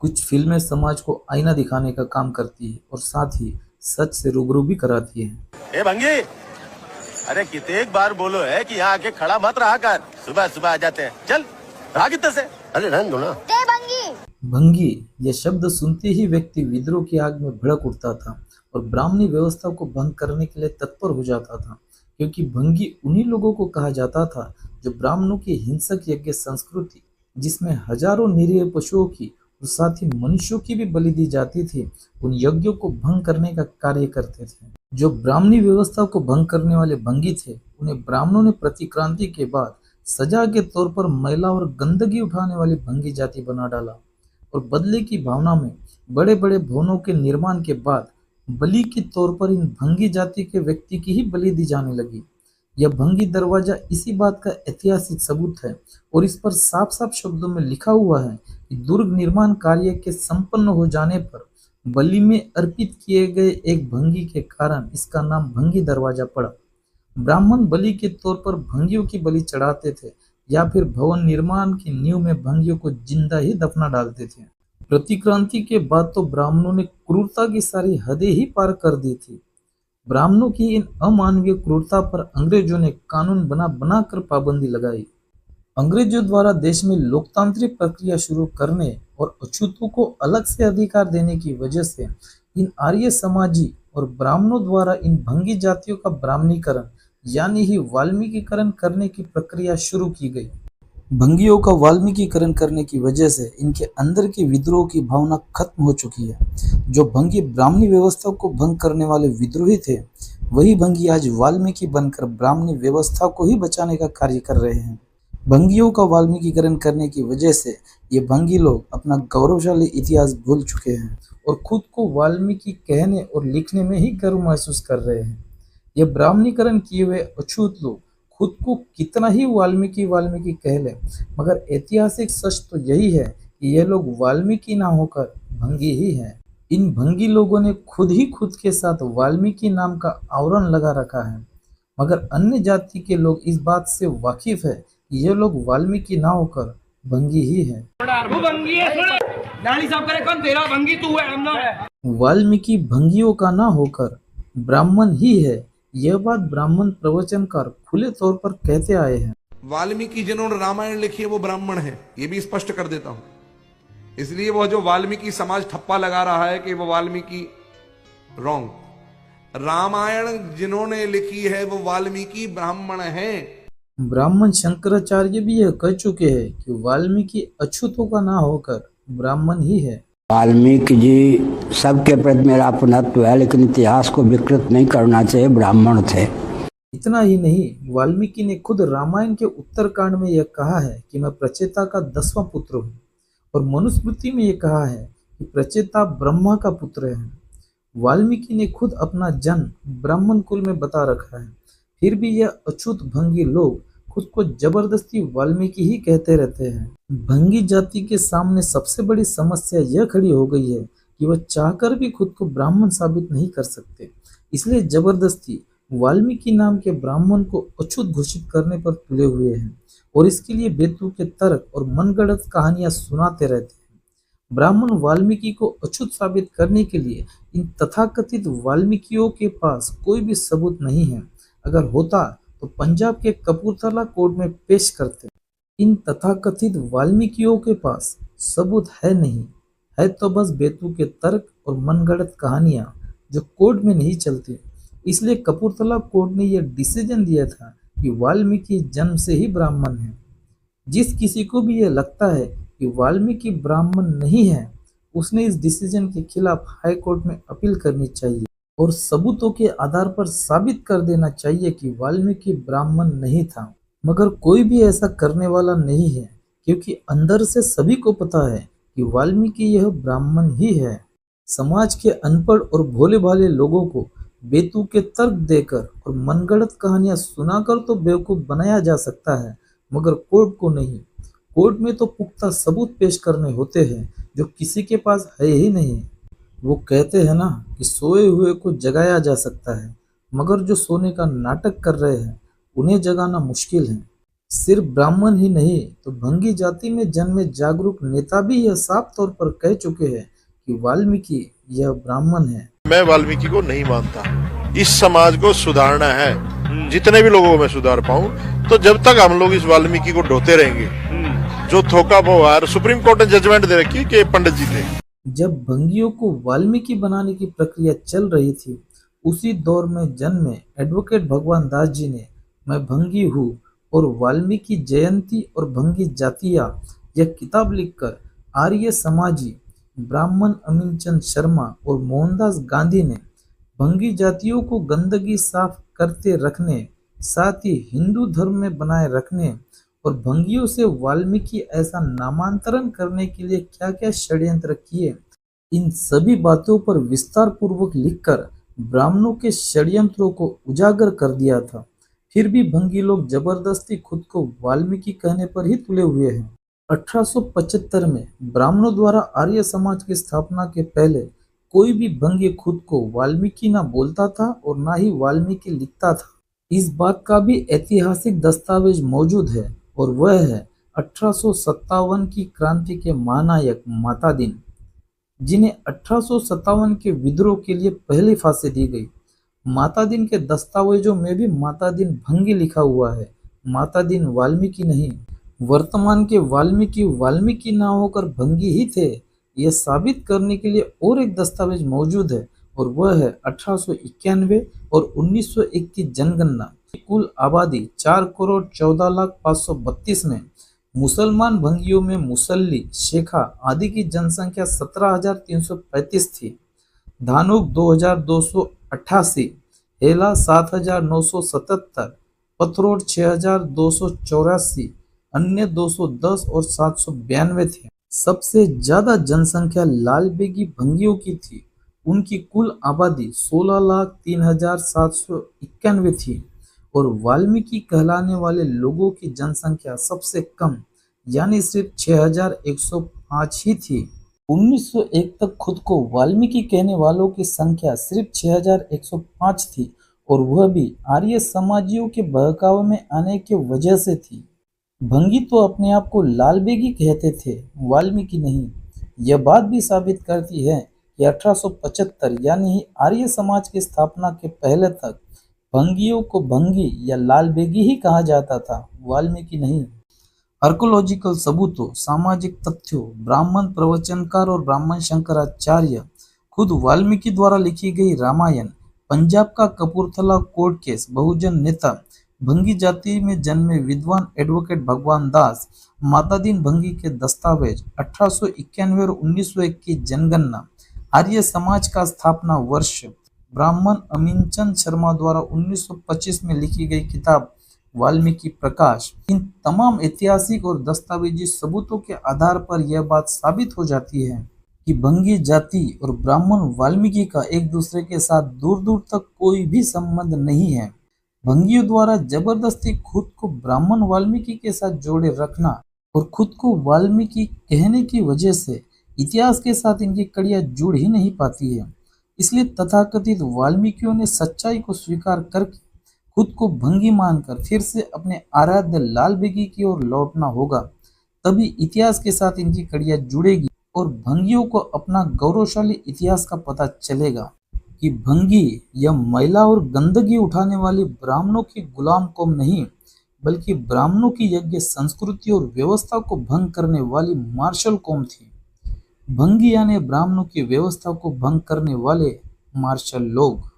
कुछ फिल्में समाज को आईना दिखाने का काम करती है और साथ ही सच से रूबरू भी कराती है। ए भंगी, अरे कितने बार बोलो है कि यहाँ आके खड़ा मत रहा कर। सुबह सुबह आ जाते हैं। चल भाग इधर से। अरे रहने दो ना। भंगी यह शब्द सुनते ही व्यक्ति विद्रोह की आग में भड़क उठता था और ब्राह्मणी व्यवस्था को भंग करने के लिए तत्पर हो जाता था, क्योंकि भंगी उन्हीं लोगों को कहा जाता था जो ब्राह्मणों की हिंसक यज्ञ संस्कृति, जिसमें हजारों निरीह पशुओं की और साथ ही मनुष्यों की भी बलि दी जाती थी, उन यज्ञों को भंग करने का कार्य करते थे। जो ब्राह्मणी व्यवस्था को भंग करने वाले भंगी थे, उन्हें ब्राह्मणों ने प्रतिक्रांति के बाद सजा के तौर पर मैला और गंदगी उठाने वाली भंगी जाति बना डाला और बदले की भावना में बड़े बड़े भवनों के निर्माण के बाद बलि के तौर पर इन भंगी जाति के व्यक्ति की ही बलि दी जाने लगी। यह भंगी दरवाजा इसी बात का ऐतिहासिक सबूत है और इस पर साफ साफ शब्दों में लिखा हुआ है कि दुर्ग निर्माण कार्य के संपन्न हो जाने पर बलि में अर्पित किए गए एक भंगी के कारण इसका नाम भंगी दरवाजा पड़ा। ब्राह्मण बलि के तौर पर भंगियों की बलि चढ़ाते थे या फिर भवन निर्माण की नींव में भंगियों को जिंदा ही दफना डालते थे। प्रतिक्रांति के बाद तो ब्राह्मणों ने क्रूरता की सारी हदें ही पार कर दी थी। ब्राह्मणों की इन अमानवीय क्रूरता पर अंग्रेजों ने कानून बना बना कर पाबंदी लगाई। अंग्रेजों द्वारा देश में लोकतांत्रिक प्रक्रिया शुरू करने और अछूतों को अलग से अधिकार देने की वजह से इन आर्य समाजी और ब्राह्मणों द्वारा इन भंगी जातियों का ब्राह्मणीकरण यानी ही वाल्मीकीकरण करने की प्रक्रिया शुरू की गई। भंगियों का वाल्मीकीकरण करने की वजह से इनके अंदर की विद्रोह की भावना खत्म हो चुकी है। जो भंगी ब्राह्मणी व्यवस्था को भंग करने वाले विद्रोही थे, वही भंगी आज वाल्मीकि बनकर ब्राह्मणी व्यवस्था को ही बचाने का कार्य कर रहे हैं। भंगियों का वाल्मीकीकरण करने की वजह से ये भंगी लोग अपना गौरवशाली इतिहास भूल चुके हैं और खुद को वाल्मीकि कहने और लिखने में ही गर्व महसूस कर रहे हैं। यह ब्राह्मणीकरण किए हुए अछूत लोग खुद को कितना ही वाल्मीकि वाल्मीकि कह ले, मगर ऐतिहासिक सच तो यही है कि ये लोग वाल्मीकि ना होकर भंगी ही हैं। इन भंगी लोगों ने खुद ही खुद के साथ वाल्मीकि नाम का आवरण लगा रखा है, मगर अन्य जाति के लोग इस बात से वाकिफ है कि ये लोग वाल्मीकि ना होकर भंगी ही है। वाल्मीकि भंगियों का ना होकर ब्राह्मण ही है, यह बात ब्राह्मण प्रवचनकार खुले तौर पर कहते आए हैं। वाल्मीकि जिन्होंने रामायण लिखी है वो ब्राह्मण है, ये भी स्पष्ट कर देता हूं। इसलिए वो जो वाल्मीकि समाज ठप्पा लगा रहा है कि वो वाल्मीकि रॉन्ग, रामायण जिन्होंने लिखी है वो वाल्मीकि ब्राह्मण है। ब्राह्मण शंकराचार्य भी यह कह चुके हैं कि वाल्मीकि अछूतों का ना होकर ब्राह्मण ही है। वाल्मीकि जी सबके प्रति मेरा अपनत्व है, लेकिन इतिहास को विकृत नहीं करना चाहिए, ब्राह्मण थे। इतना ही नहीं, वाल्मीकि ने खुद रामायण के उत्तरकांड में यह कहा है कि मैं प्रचेता का 10वां पुत्र हूँ और मनुस्मृति में यह कहा है कि प्रचेता ब्रह्मा का पुत्र है। वाल्मीकि ने खुद अपना जन्म ब्राह्मण कुल में बता रखा है, फिर भी यह अछूत भंगी लोग खुद को जबरदस्ती वाल्मीकि ही कहते रहते हैं। भंगी जाति के सामने सबसे बड़ी समस्या यह खड़ी हो गई है कि वह चाहकर भी खुद को ब्राह्मण साबित नहीं कर सकते, इसलिए जबरदस्ती वाल्मीकि नाम के ब्राह्मण को अछूत घोषित करने पर तुले हुए हैं और इसके लिए बेतुके तर्क और मनगढ़ंत कहानियां सुनाते रहते हैं। ब्राह्मण वाल्मीकि को अछूत साबित करने के लिए इन तथाकथित वाल्मीकियों के पास कोई भी सबूत नहीं है। अगर होता तो पंजाब के कपूरथला कोर्ट में पेश करते। इन तथाकथित वाल्मीकियों के पास सबूत है नहीं, है तो बस बेतुके तर्क और मनगढ़ंत कहानियां जो कोर्ट में नहीं चलती। इसलिए कपूरथला कोर्ट ने यह डिसीजन दिया था कि वाल्मीकि जन्म से ही ब्राह्मण है। जिस किसी को भी यह लगता है कि वाल्मीकि ब्राह्मण नहीं है, उसने इस डिसीजन के खिलाफ हाई कोर्ट में अपील करनी चाहिए और सबूतों के आधार पर साबित कर देना चाहिए कि वाल्मीकि ब्राह्मण नहीं था। मगर कोई भी ऐसा करने वाला नहीं है, क्योंकि अंदर से सभी को पता है कि वाल्मीकि यह ब्राह्मण ही है। समाज के अनपढ़ और भोले भाले लोगों को बेतुके तर्क देकर और मनगढ़ंत कहानियां सुनाकर तो बेवकूफ बनाया जा सकता है, मगर कोर्ट को नहीं। कोर्ट में तो पुख्ता सबूत पेश करने होते हैं जो किसी के पास है ही नहीं। वो कहते हैं ना कि सोए हुए को जगाया जा सकता है, मगर जो सोने का नाटक कर रहे हैं उन्हें जगाना मुश्किल है। सिर्फ ब्राह्मण ही नहीं तो भंगी जाति में जन्मे जागरूक नेता भी यह साफ तौर पर कह चुके हैं कि वाल्मीकि यह ब्राह्मण है। मैं वाल्मीकि को नहीं मानता। इस समाज को सुधारना है, जितने भी लोगों को मैं सुधार पाऊं, तो जब तक हम लोग इस वाल्मीकि को ढोते रहेंगे, जो थोका व्यवहार सुप्रीम कोर्ट ने जजमेंट दे रखी कि पंडित जी थे। जब भंगियों को वाल्मीकि बनाने की प्रक्रिया चल रही थी, उसी दौर में जन्मे एडवोकेट भगवान दास जी ने मैं भंगी हूँ और वाल्मीकि जयंती और भंगी जातिया यह किताब लिखकर आर्य समाजी ब्राह्मण अमीनचंद शर्मा और मोहनदास गांधी ने भंगी जातियों को गंदगी साफ करते रखने, साथ ही हिंदू धर्म में बनाए रखने और भंगियों से वाल्मीकि ऐसा नामांतरण करने के लिए क्या क्या षड्यंत्र किए, इन सभी बातों पर विस्तार पूर्वक लिखकर ब्राह्मणों के षड्यंत्रों को उजागर कर दिया था। फिर भी भंगी लोग जबरदस्ती खुद को वाल्मीकि कहने पर ही तुले हुए हैं। 1875 में ब्राह्मणों द्वारा आर्य समाज की स्थापना के पहले कोई भी भंगी खुद को वाल्मीकि ना बोलता था और ना ही वाल्मीकि लिखता था। इस बात का भी ऐतिहासिक दस्तावेज मौजूद है और वह है 1857 की क्रांति के महानायक मातादीन, जिन्हें 1857 के विद्रोह के लिए पहली फांसी दी गई। मातादीन के दस्तावेजों में भी मातादीन भंगी लिखा हुआ है, मातादीन वाल्मीकि नहीं। वर्तमान के वाल्मीकि वाल्मीकि ना होकर भंगी ही थे, यह साबित करने के लिए और एक दस्तावेज मौजूद है और वह है 1891 और 1901 की जनगणना। कुल आबादी 4,14,532 में मुसलमान भंगियों में मुसल्ली, शेखा आदि की जनसंख्या 17,335 थी। धानुक 2,288, हेला 7,977, पथरोड 6,284, अन्य 210 और 792 थे। सबसे ज्यादा जनसंख्या लालबेगी भंगियों की थी। उनकी कुल आबादी 16,03,791 थी और वाल्मीकि कहलाने वाले लोगों की जनसंख्या सबसे कम यानी सिर्फ 6,105 ही थी। 1901 तक खुद को वाल्मीकि कहने वालों की संख्या सिर्फ 6,105 थी और वह भी आर्य समाजियों के बहकावे में आने की वजह से थी। भंगी तो अपने आप को लालबेगी कहते थे, वाल्मीकि नहीं। यह बात भी साबित करती है कि 1875 यानी आर्य समाज की स्थापना के पहले तक भंगियों को भंगी या लालबेगी ही कहा जाता था, वाल्मीकि नहीं। आर्कोलॉजिकल सबूतों, सामाजिक तथ्यों, ब्राह्मण प्रवचनकार और ब्राह्मण शंकराचार्य, खुद वाल्मीकि द्वारा लिखी गई रामायण, पंजाब का कपूरथला कोर्ट केस, बहुजन नेता, भंगी जाति में जन्मे विद्वान एडवोकेट भगवान दास, मातादीन भंगी के दस्तावेज, 1891 और 1901 की जनगणना, आर्य समाज का स्थापना वर्ष, ब्राह्मण अमीनचंद शर्मा द्वारा 1925 में लिखी गई किताब वाल्मीकि प्रकाश, इन तमाम ऐतिहासिक और दस्तावेजी सबूतों के आधार पर यह बात साबित हो जाती है कि भंगी जाति और ब्राह्मण वाल्मीकि का एक दूसरे के साथ दूर दूर तक कोई भी संबंध नहीं है। भंगियों द्वारा जबरदस्ती खुद को ब्राह्मण वाल्मीकि के साथ जोड़े रखना और खुद को वाल्मीकि कहने की वजह से इतिहास के साथ इनकी कड़ियां जुड़ ही नहीं पाती है। इसलिए तथाकथित वाल्मीकियों ने सच्चाई को स्वीकार करके खुद को भंगी मानकर फिर से अपने आराध्य लालबेगी की ओर लौटना होगा, तभी इतिहास के साथ इनकी कड़ियां जुड़ेगी और भंगियों को अपना गौरवशाली इतिहास का पता चलेगा कि भंगी यह मैला और गंदगी उठाने वाली ब्राह्मणों की गुलाम कौम नहीं, बल्कि ब्राह्मणों की यज्ञ संस्कृति और व्यवस्था को भंग करने वाली मार्शल कौम थी। भंगी यानी ब्राह्मणों की व्यवस्था को भंग करने वाले मार्शल लोग।